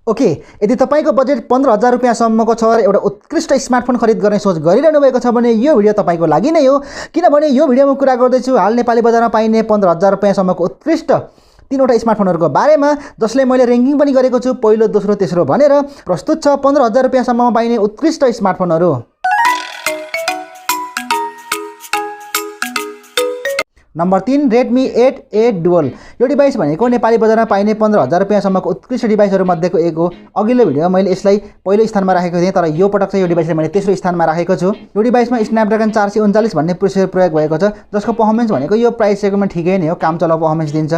Okay, यदि तपाईको budget 15,000 रुपैयाँसम्मको छ र एउटा उत्कृष्ट स्मार्टफोन खरिद गर्ने सोच गरिरहनु भएको छ भने यो भिडियो तपाईको लागि नै हो। किनभने यो भिडियोमा कुरा गर्दैछु हाल नेपाली बजारमा पाइने 15,000 रुपैयाँसम्मको उत्कृष्ट तीनवटा स्मार्टफोनहरूको बारेमा, जसले मैले र्याङ्किङ पनि गरेको छु पहिलो, दोस्रो, तेस्रो भनेर। प्रस्तुत छ 15,000 रुपैयाँसम्ममा पाइने उत्कृष्ट स्मार्टफोनहरू। Number 3, Redmi 8A dual. यो डिभाइस भनेको नेपाली बजारमा पाइने 15,000 रुपैयाँसम्मको उत्कृष्ट डिभाइसहरू मध्येको एक हो। अघिल्लो भिडियोमा मैले यसलाई पहिलो स्थानमा राखेको थिएँ, तर यो पटक चाहिँ यो डिभाइसलाई मैले तेस्रो स्थानमा राखेको छु। यो डिभाइसमा स्न्यापड्रागन 439 भन्ने प्रोसेसर प्रयोग भएको छ, जसको पर्फर्मेन्स भनेको यो प्राइस सेगमेन्टमा ठिकै नै हो, काम चलाउ पर्फर्मेन्स दिन्छ।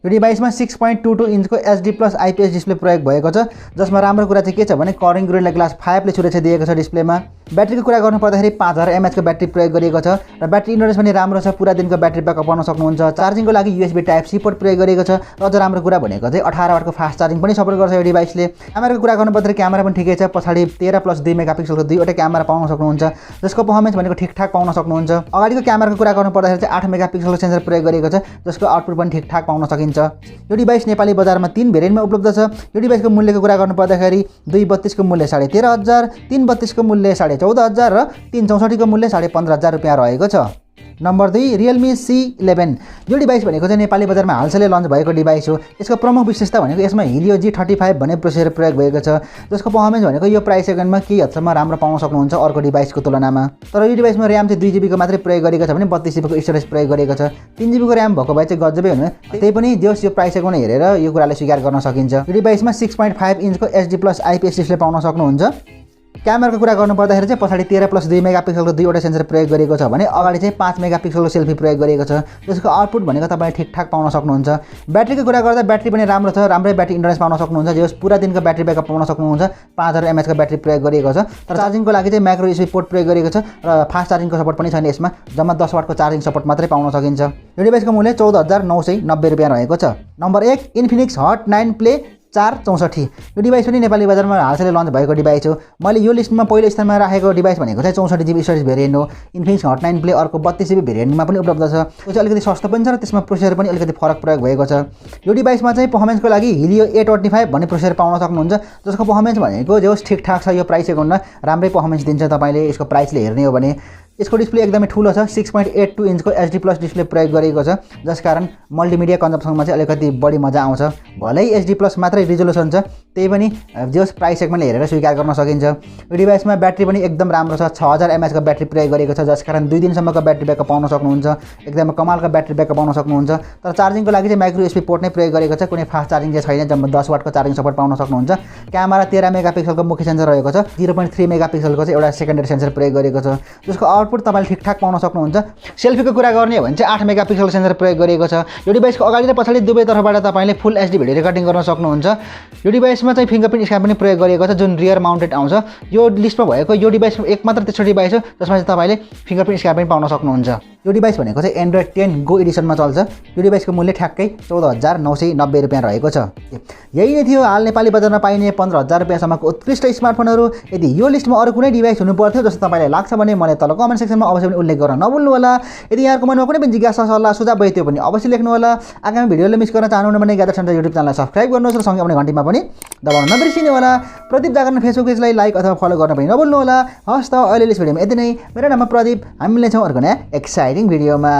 यो डिभाइसमा 6.22 इन्चको HD+ IPS डिस्प्ले प्रयोग भएको छ, जसमा राम्रो कुरा चाहिँ के छ भने करिङ गोरिल्ला ग्लास 5 ले सुरक्षा दिएको छ डिस्प्लेमा। ब्याट्रीको कुरा गर्नु पर्दाखेरि 5000 mAh को ब्याट्री प्रयोग गरिएको छ र ब्याट्री इन्डोरेन्स पनि राम्रो छ, पुरा दिनको ब्याट्री ब्याकअप पाउन सक्नुहुन्छ। चार्जिङको लागि USB Type-C पोर्ट प्रयोग गरिएको छ र अझ राम्रो कुरा भनेको चाहिँ 18 वाटको फास्ट चार्जिङ पनि सपोर्ट गर्छ यो डिभाइसले। क्यामेराको कुरा गर्नु पर्दाखेरि क्यामेरा पनि ठिकै छ, पछाडि 13+2 मेगापिक्सलको दुईवटा क्यामेरा पाउन सक्नुहुन्छ, जसको पर्फर्मेन्स भनेको ठिकठाक पाउन सक्नुहुन्छ। अगाडिको क्यामेराको कुरा गर्नु पर्दाखेरि चाहिँ 8 मेगापिक्सलको सेन्सर प्रयोग गरिएको छ, जसको आउटपुट पनि ठिकठाक पाउन सकिन्छ। यो डिभाइस नेपाली बजारमा 3 भेरिएन्टमा उपलब्ध छ। यो डिभाइसको मूल्यको कुरा गर्नु पर्दाखेरि 232 को मूल्य 13,500, 332 को मूल्य 14,500 र 364 को मूल्य 15,500 रुपैयाँ रहेको छ। Number 2, realme C11। यो डिभाइस भनेको चाहिँ नेपाली बजारमा हालसालै लन्च भएको डिभाइस हो। यसको प्रमुख विशेषता भनेको यसमा Helio G35 भन्ने प्रोसेसर प्रयोग भएको छ, जसको पर्फर्मेन्स भनेको यो प्राइस सेगमेन्टमा केही हदसम्म राम्रो पाउन सक्नुहुन्छ अर्को डिभाइसको तुलनामा। तर यो डिभाइसमा र्याम चाहिँ 2GB को मात्रै प्रयोग गरेको छ भने 32GB को स्टोरेज प्रयोग गरेको छ। 3GB को र्याम भएको भए चाहिँ गजबै हुने। त्यही पनि जस यो प्राइस सेगमेन्ट हेरेर यो कुरालाई स्वीकार गर्न सकिन्छ। यो डिभाइसमा 6.5 इन्चको HD+ IPS डिस्प्ले पाउन सक्नुहुन्छ। क्यामेराको कुरा गर्नु पर्दाखेरि चाहिँ पछाडि 13+2 मेगापिक्सलको दुईवटा सेन्सर प्रयोग गरेको छ भने अगाडि चाहिँ 5 मेगापिक्सलको सेल्फी प्रयोग गरेको छ, जसको आउटपुट भनेको तपाईँले ठिकठाक पाउन सक्नुहुन्छ। ब्याट्रीको कुरा गर्दा ब्याट्री पनि राम्रो छ, राम्रै ब्याट्री इन्डोरेन्स पाउन सक्नुहुन्छ, जस पुरा दिनको ब्याट्री ब्याकअप पाउन सक्नुहुन्छ। 5000 mAh को ब्याट्री प्रयोग गरिएको छ, तर चार्जिङको लागि चाहिँ माइक्रो USB पोर्ट प्रयोग गरिएको छ र फास्ट चार्जिङको सपोर्ट पनि छैन यसमा, जम्मा 10 वाटको चार्जिङ सपोर्ट मात्रै पाउन सकिन्छ। यो डिभाइसको मूल्य 14,990 रुपैयाँ रहेको छ। Number 1, Infinix hot 9 play 464। यो डिभाइस पनि नेपाली बजारमा हालसालै लन्च भएको डिभाइस हो। मैले यो लिस्टमा पहिलो स्थानमा राखेको डिभाइस भनेको चाहिँ 64GB स्टोरेज भेरिएन्ट हो। इन्फिनिक्स हट 9 प्ले अर्को 32GB भेरिएन्टमा पनि उपलब्ध छ। त्यो चाहिँ अलिकति सस्तो पनि छ र त्यसमा प्रोसेसर पनि अलिकति फरक प्रयोग भएको छ। यो डिभाइसमा चाहिँ पर्फर्मेन्सको लागि Helio A25 भन्ने प्रोसेसर पाउन सक्नुहुन्छ, जसको पर्फर्मेन्स भनेको जो ठिकठाक छ, यो प्राइस सेगमेन्टमा राम्रै पर्फर्मेन्स दिन्छ तपाईँले यसको प्राइसले हेर्ने हो भने। यसको डिस्प्ले एकदमै ठुलो छ, 6.82 इन्चको HD+ डिस्प्ले प्रयोग गरेको छ, जसकारण मल्टिमिडिया कन्जम्पसनमा चाहिँ अलिकति बढी मजा आउँछ। भलै HD+ मात्रै रिजोल्युसन छ, त्यही पनि जस प्राइस सेगमेन्टले हेरेर स्वीकार गर्न सकिन्छ। यो डिभाइसमा ब्याट्री पनि एकदम राम्रो छ, 6000 mAh को ब्याट्री प्रयोग गरेको छ, जसकारण 2 दिनसम्मको ब्याट्री ब्याकअप पाउन सक्नुहुन्छ। एकदमै कमालको ब्याट्री ब्याकअप पाउन सक्नुहुन्छ। तर चार्जिङको लागि चाहिँ माइक्रो USB पोर्ट नै प्रयोग गरेको छ, कुनै फास्ट चार्जिङ चाहिँ छैन, जम्मा 10 वाटको चार्जिङ सपोर्ट पाउन सक्नुहुन्छ। क्यामेरा 13 मेगापिक्सलको मुख्य सेन्सर रहेको छ, 0.3 मेगापिक्सलको चाहिँ एउटा सेकेन्डरी सेन्सर प्रयोग गरेको छ, जसको आउटपुट तपाईँले ठिकठाक पाउन सक्नुहुन्छ। सेल्फीको कुरा गर्ने हो भने चाहिँ 8 मेगापिक्सलको सेन्सर प्रयोग गरेको छ। यो डिभाइसको अगाडि र पछाडि दुवैतर्फबाट तपाईँले फुल HD भिडियो रेकर्डिङ गर्न सक्नुहुन्छ। यो डिभाइसमा चाहिँ फिङ्गरप्रिन्ट स्क्यान पनि प्रयोग गरिएको छ, जुन रियर माउन्टेड आउँछ। यो लिस्टमा भएको यो डिभाइस एक मात्र तेस्रो डिभाइस हो जसमा चाहिँ तपाईँले फिङ्गरप्रिन्ट स्क्यान पनि पाउन सक्नुहुन्छ। यो डिभाइस भनेको चाहिँ एन्ड्रोइड 10 गो एडिसनमा चल्छ। यो डिभाइसको मूल्य ठ्याक्कै 14,990 रुपैयाँ रहेको छ। यही नै थियो हाल नेपाली बजारमा पाइने 15,000 रुपैयाँसम्मको उत्कृष्ट स्मार्टफोनहरू। यदि यो लिस्टमा अरू कुनै डिभाइस हुनु पर्थ्यो जस्तो तपाईँलाई लाग्छ भने मलाई तल कमेन्ट सेक्सनमा अवश्य पनि उल्लेख गर्न नभुल्नु होला। यदि यहाँको मनमा कुनै पनि जिज्ञासा, सल्लाह, सुझाव भए त्यो पनि अवश्य लेख्नु होला। आगामी भिडियोले मिस गर्न चाहनुहुन्न भने ग्याजेट सेन्टर युट्युब च्यानललाई सब्स्क्राइब गर्नुहोस् र सँगै आउने घन्टीमा पनि दबाउन नबिर्सिनु होला। प्रदीप जागरण फेसबुक पेजलाई लाइक अथवा फलो गर्न पनि नभुल्नु होला। हस् त, अहिले यस भिडियोमा यति नै। मेरो नाम प्रदीप, हामी मिल्नेछौँ अर्को नयाँ एक्साइटिङ भिडियोमा।